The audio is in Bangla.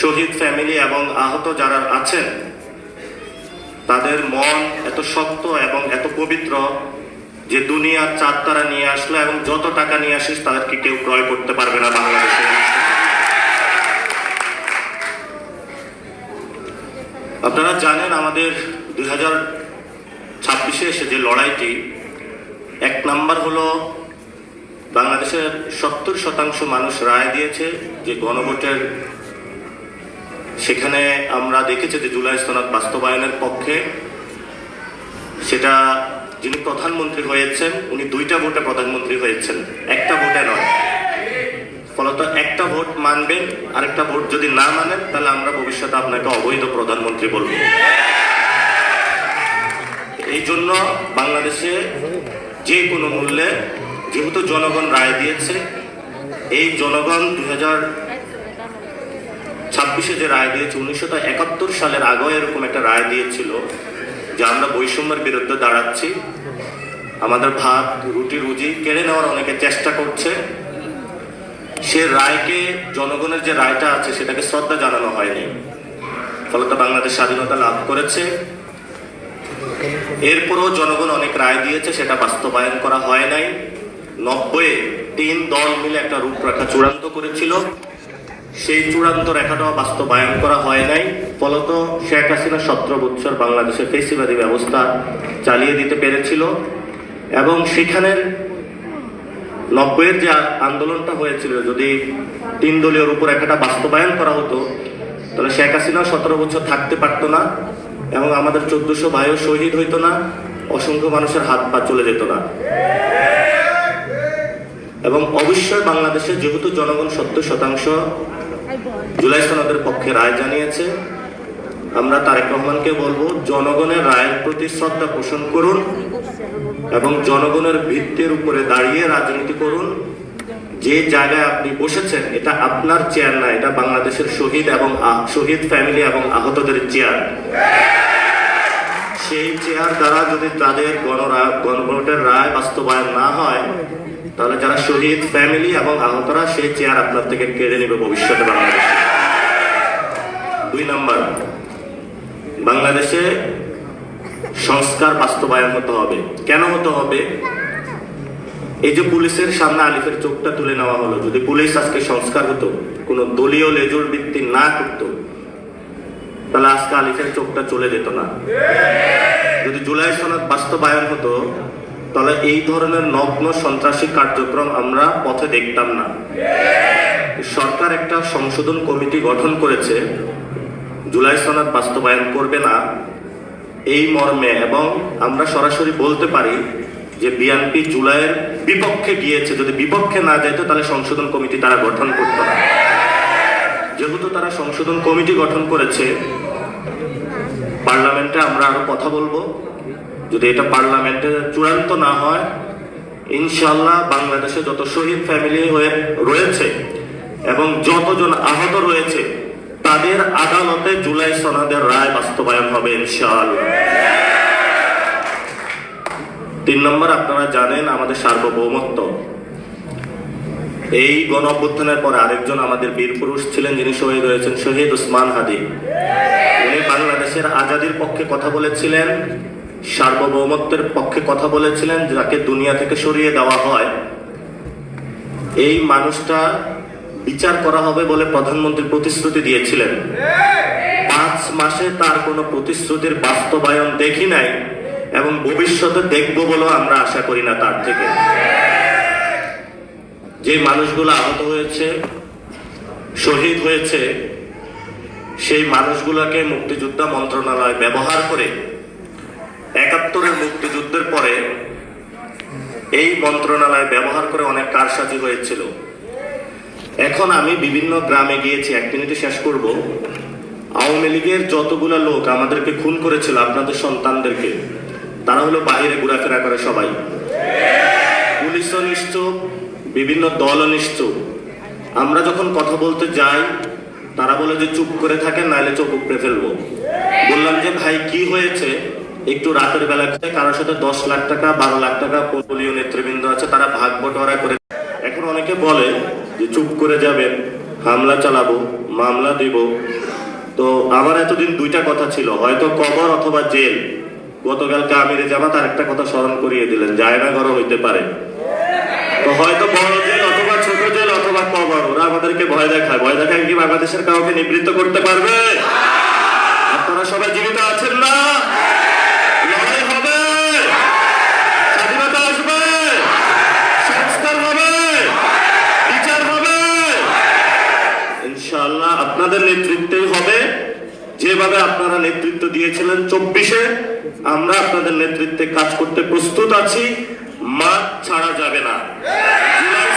শহীদ ফ্যামিলি এবং আহত যারা আছেন তাদের মন এত শক্ত এবং এত পবিত্র যে দুনিয়ার চাঁদ তারা নিয়ে আসলো এবং যত টাকা নিয়ে আসিস তাদেরকে কেউ ক্রয় করতে পারবে না বাংলাদেশে। আপনারা জানেন আমাদের 2026-এ এসে যে লড়াইটি, এক নাম্বার হলো বাংলাদেশের 70% মানুষ রায় দিয়েছে যে গণভোটের, সেখানে আমরা দেখেছি যে জুলাই সনদ বাস্তবায়নের পক্ষে। সেটা যিনি প্রধানমন্ত্রী হয়েছেন উনি 2টা ভোটে প্রধানমন্ত্রী হয়েছেন, একটা ভোটে নয়। ফলত একটা ভোট মানবেন, আরেকটা ভোট যদি না মানেন তাহলে আমরা ভবিষ্যতে আপনাকে অবৈধ প্রধানমন্ত্রী বলব। এই জন্য বাংলাদেশে যে কোনো মূল্যে, যেহেতু জনগণ রায় দিয়েছে, এই জনগণ 2026-এ যে রায় দিয়েছে, 1971 সালের আগেও এরকম একটা রায় দিয়েছিল যে আমরা বৈষম্যের বিরুদ্ধে দাঁড়াচ্ছি, আমাদের ভাত রুটি রুজি কেড়ে নেওয়ার অনেকে চেষ্টা করছে। সে রায়কে, জনগণের যে রায়টা আছে সেটাকে শ্রদ্ধা জানানো হয়নি, ফলত বাংলাদেশ স্বাধীনতা লাভ করেছে। এরপরও জনগণ অনেক রায় দিয়েছে, সেটা বাস্তবায়ন করা হয় নাই। 90-এ 3 দল মিলে একটা রূপরেখা চূড়ান্ত করেছিল, সেই চূড়ান্ত রেখাটাও বাস্তবায়ন করা হয় নাই। ফলত শেখ হাসিনা 17 বছর বাংলাদেশে ফেসিবাদী ব্যবস্থা চালিয়ে দিতে পেরেছিল। এবং সেখানের 90-এর যে আন্দোলনটা হয়েছিল, যদি 3 দলীয় রূপরেখাটা বাস্তবায়ন করা হতো তাহলে শেখ হাসিনা 17 বছর থাকতে পারতো না এবং আমাদের 1400 ভাইও শহীদ হইতো না, অসংখ্য মানুষের হাত পা চলে যেত না। এবং অবশ্যই বাংলাদেশে যেহেতু জনগণ 70% জুলাই সনদের পক্ষে রায় জানিয়েছে, আমরা তারেক রহমানকে বলবো জনগণের রায়ের প্রতি শ্রদ্ধা পোষণ করুন এবং জনগণের ভিত্তির উপরে দাঁড়িয়ে রাজনীতি করুন। যে জায়গায় আপনি বসেছেন এটা আপনার চেয়ার না, এটা বাংলাদেশের শহীদ এবং শহীদ ফ্যামিলি এবং আহতদের চেয়ার। সেই চেয়ার দ্বারা যদি তাদের গণভোটের রায় বাস্তবায়ন না হয় তাহলে যারা শহীদ ফ্যামিলি এবং আহতরা সেই চেয়ার আপনার থেকে কেড়ে নেবে ভবিষ্যতে বাংলাদেশে। 2 নাম্বার, বাংলাদেশে সংস্কার বাস্তবায়ন হতে হবে। কেন হতে হবে? এই যে পুলিশের সামনে আলিফের চোখটা তুলে নেওয়া হলো, যদি পুলিশ আজকে সংস্কার হতো, কোন দলীয় লেজুর ভিত্তি না করত, তাহলে আজকে আলিফের চোখটা চলে যেত না। যদি জুলাই সনদ বাস্তবায়ন হতো তাহলে এই ধরনের নগ্ন সন্ত্রাসী কার্যক্রম আমরা পথে দেখতাম না। সরকার একটা সংশোধন কমিটি গঠন করেছে, জুলাই সনদ বাস্তবায়ন করবে না এই মর্মে, এবং আমরা সরাসরি বলতে পারি যে বিএনপি জুলাইয়ের বিপক্ষে গিয়েছে। যদি বিপক্ষে না যেত তাহলে সংশোধন কমিটি তারা গঠন করত না। যেহেতু তারা সংশোধন কমিটি গঠন করেছে, পার্লামেন্টে আমরা আরো কথা বলবো। যদি এটা পার্লামেন্টে চূড়ান্ত না হয়, ইনশাআল্লাহ বাংলাদেশে যত শহীদ ফ্যামিলি রয়েছে এবং যতজন আহত রয়েছে তাদের আদালতে জুলাই সনদের রায় বাস্তবায়ন হবে ইনশাআল্লাহ। 3 নম্বর, আপনারা জানেন আমাদের সার্বভৌমত্ব। এই গণ অভ্যুত্থানের পরে আরেকজন আমাদের বীর পুরুষ ছিলেন যিনি শহীদ হয়েছেন, শহীদ ওসমান হাদি। উনি বাংলাদেশের আজাদির পক্ষে কথা বলেছিলেন, সার্বভৌমত্বের পক্ষে কথা বলেছিলেন, যাকে দুনিয়া থেকে সরিয়ে দেওয়া হয়। এই মানুষটা বিচার করা হবে বলে প্রধানমন্ত্রী প্রতিশ্রুতি দিয়েছিলেন। 5 মাসে তার কোনো প্রতিশ্রুতির বাস্তবায়ন দেখি নাই এবং ভবিষ্যতে দেখবো বলেও আমরা আশা করি না তার থেকে। যে মানুষগুলো আহত হয়েছে, শহীদ হয়েছে, সেই মানুষগুলোকে মুক্তিযোদ্ধা মন্ত্রণালয় ব্যবহার করে 71-এর মুক্তিযুদ্ধের পরে এই মন্ত্রণালয় ব্যবহার করে অনেক কারসাজি হয়েছিল। এখন আমি বিভিন্ন গ্রামে গিয়েছি, 1 মিনিটে শেষ করব। আওয়ামী লীগের যতগুলা লোক আমাদেরকে খুন করেছিল, আপনাদের সন্তানদেরকে, তারা হলো বাইরে ঘোরাফেরা করে সবাই। পুলিশও নিশ্চুপ, বিভিন্ন দলও নিশ্চুপ। আমরা যখন কথা বলতে যাই তারা বলে যে চুপ করে থাকেন, নাইলে চোখ উপড়ে ফেলবো। বললাম যে ভাই কি হয়েছে, একটু রাতের বেলা কারোর সাথে 10 লাখ টাকা 12 লাখ টাকা দলীয় নেতৃবৃন্দ আছে, তারা ভাগ বটোয়ারা করে। এখন অনেকে বলে যে চুপ করে যাবেন, হামলা চালাবো, মামলা দিব। তো আমার এতদিন দুইটা কথা ছিল, হয়তো কবর অথবা জেল। গতকালকে আমির জামাত আরেকটা কথা স্মরণ করিয়ে দিলেন, জায়নাঘরও হইতে পারে। তো হয়তো বড় জেল অথবা ছোট জেল অথবা কবর, ওরা আমাদেরকে ভয় দেখায়। ভয় দেখায় কি বাংলাদেশের কাউকে নিবৃত্ত করতে পারবে? আপনারা সবাই জীবিত আছেন না? লড়াই হবে, স্বাধীনতা আসবে, সংস্কার হবে, বিচার হবে, ইনশাআল্লাহ আপনাদের নেতৃত্বেই হবে। যেভাবে আপনারা নেতৃত্ব দিয়েছিলেন 24-এ, আমরা আপনাদের নেতৃত্বে কাজ করতে প্রস্তুত আছি। মাঠ ছাড়া যাবে না। জুলাই